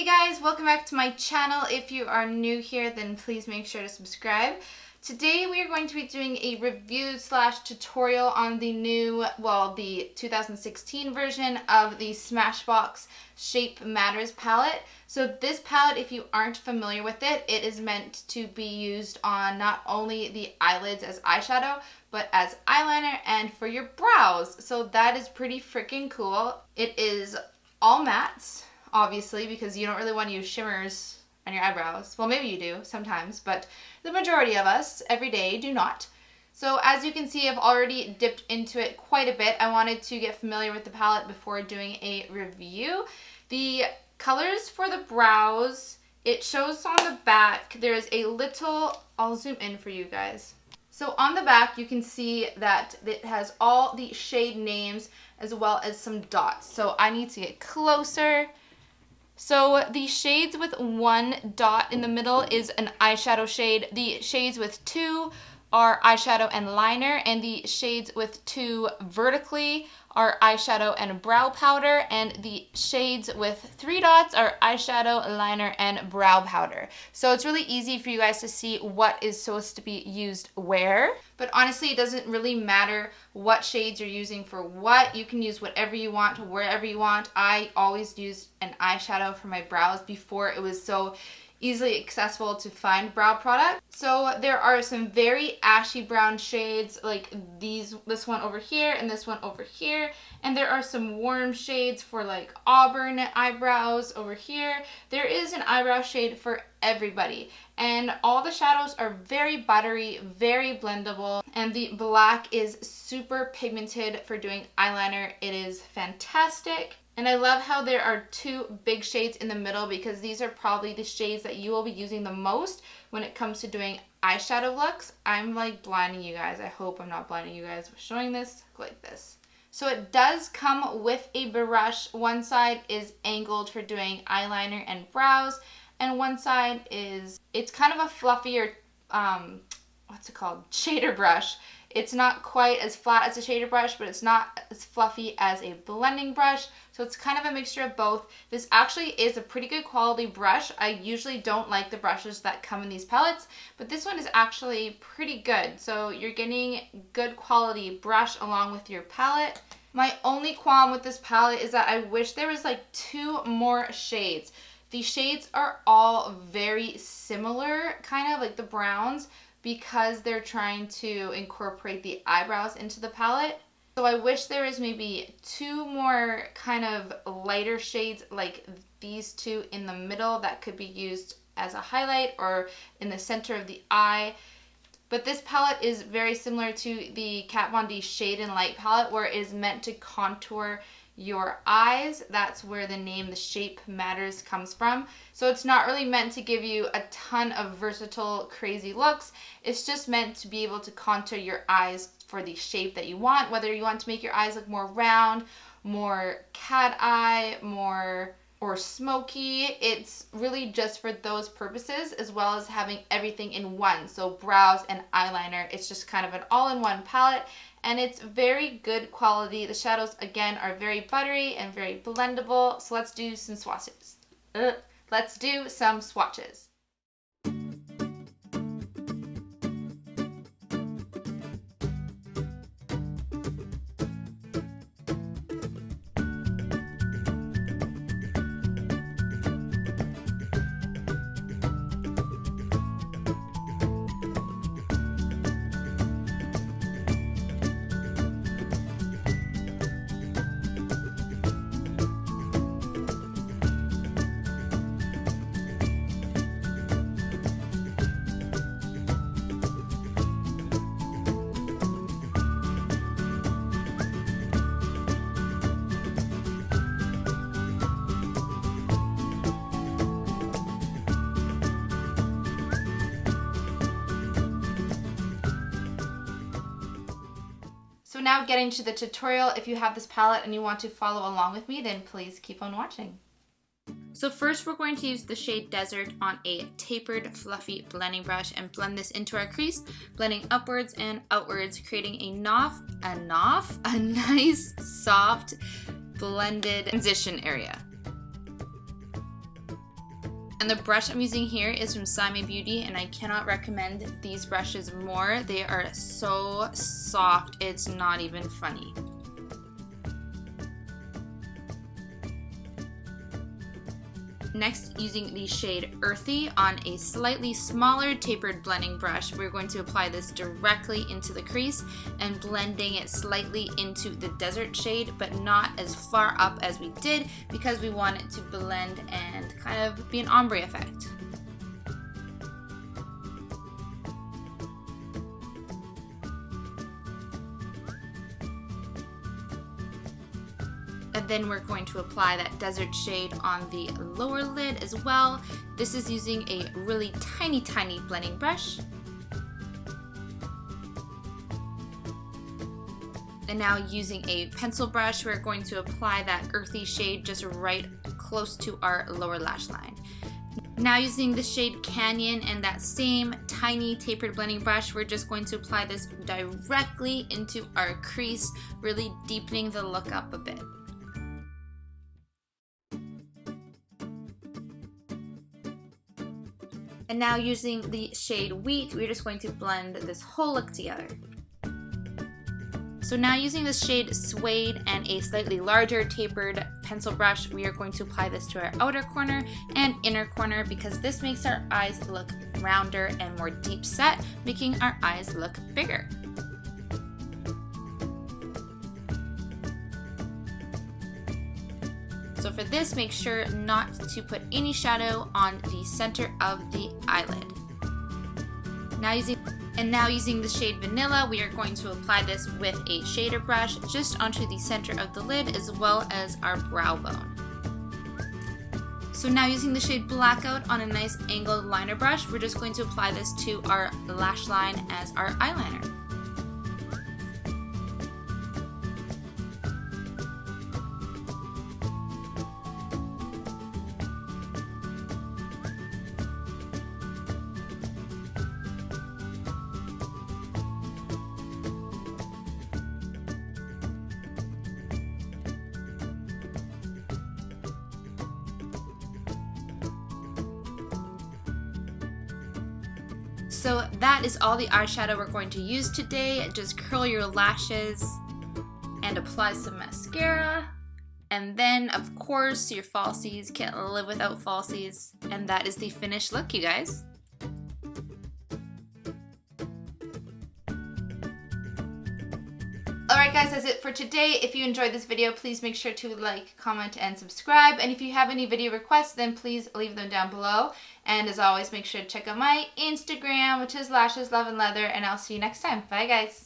guys, welcome back to my channel. If you are new here, then please make sure to subscribe. Today we are going to be doing a review / tutorial on the new, the 2016 version of the Smashbox Shape Matters palette. So this palette, if you aren't familiar with it, it is meant to be used on not only the eyelids as eyeshadow, but as eyeliner and for your brows. So that is pretty freaking cool. It is all mattes, obviously, because you don't really want to use shimmers on your eyebrows. Well, maybe you do sometimes, but the majority of us every day do not. So as you can see, I've already dipped into it quite a bit. I wanted to get familiar with the palette before doing a review. The colors for the brows, it shows on the back, there's a little, I'll zoom in for you guys. So on the back, you can see that it has all the shade names as well as some dots. So I need to get closer. So the shades with 1 dot in the middle is an eyeshadow shade. The shades with 2 are eyeshadow and liner, and the shades with 2 vertically are eyeshadow and brow powder, and the shades with 3 dots are eyeshadow, liner, and brow powder. So it's really easy for you guys to see what is supposed to be used where. But honestly, it doesn't really matter what shades you're using for what. You can use whatever you want, wherever you want. I always used an eyeshadow for my brows before it was so easily accessible to find brow product. So there are some very ashy brown shades like this one over here and this one over here, and there are some warm shades for like auburn eyebrows over here. There is an eyebrow shade for everybody, and all the shadows are very buttery, very blendable, and the black is super pigmented for doing eyeliner. It is fantastic. And I love how there are 2 big shades in the middle, because these are probably the shades that you will be using the most when it comes to doing eyeshadow looks. I'm like blinding you guys. I hope I'm not blinding you guys with showing this like this. So it does come with a brush. One side is angled for doing eyeliner and brows, and one side it's kind of a fluffier, what's it called? Shader brush. It's not quite as flat as a shader brush, but it's not as fluffy as a blending brush. So it's kind of a mixture of both. This actually is a pretty good quality brush. I usually don't like the brushes that come in these palettes, but this one is actually pretty good. So you're getting good quality brush along with your palette. My only qualm with this palette is that I wish there was like 2 more shades. The shades are all very similar, kind of like the browns, because they're trying to incorporate the eyebrows into the palette. So I wish there was maybe 2 more kind of lighter shades like these 2 in the middle that could be used as a highlight or in the center of the eye. But this palette is very similar to the Kat Von D Shade and Light palette, where it is meant to contour your eyes. That's where the name The Shape Matters comes from. So it's not really meant to give you a ton of versatile, crazy looks. It's just meant to be able to contour your eyes for the shape that you want, whether you want to make your eyes look more round, more cat eye, or smoky. It's really just for those purposes, as well as having everything in one. So brows and eyeliner, it's just kind of an all-in-one palette, and it's very good quality. The shadows, again, are very buttery and very blendable. So let's do some swatches. So now getting to the tutorial, if you have this palette and you want to follow along with me, then please keep on watching. So first we're going to use the shade Desert on a tapered, fluffy blending brush and blend this into our crease, blending upwards and outwards, creating a nice, soft, blended transition area. And the brush I'm using here is from Simon Beauty, and I cannot recommend these brushes more. They are so soft, it's not even funny. Next, using the shade Earthy on a slightly smaller tapered blending brush, we're going to apply this directly into the crease and blending it slightly into the desert shade, but not as far up as we did because we want it to blend and kind of be an ombre effect. And then we're going to apply that desert shade on the lower lid as well. This is using a really tiny blending brush. And now using a pencil brush, we're going to apply that earthy shade just right close to our lower lash line. Now using the shade Canyon and that same tiny tapered blending brush, we're just going to apply this directly into our crease, really deepening the look up a bit. And now using the shade Wheat, we're just going to blend this whole look together. So now using the shade Suede and a slightly larger tapered pencil brush, we are going to apply this to our outer corner and inner corner because this makes our eyes look rounder and more deep set, making our eyes look bigger. So for this, make sure not to put any shadow on the center of the eyelid. Now using the shade Vanilla, we are going to apply this with a shader brush just onto the center of the lid as well as our brow bone. So now using the shade Blackout on a nice angled liner brush, we're just going to apply this to our lash line as our eyeliner. So that is all the eyeshadow we're going to use today. Just curl your lashes and apply some mascara. And then, of course, your falsies. Can't live without falsies. And that is the finished look, you guys. Alright guys, that's it for today. If you enjoyed this video, please make sure to like, comment, and subscribe. And if you have any video requests, then please leave them down below. And as always, make sure to check out my Instagram, which is Lashes, Love, and Leather. And I'll see you next time. Bye guys.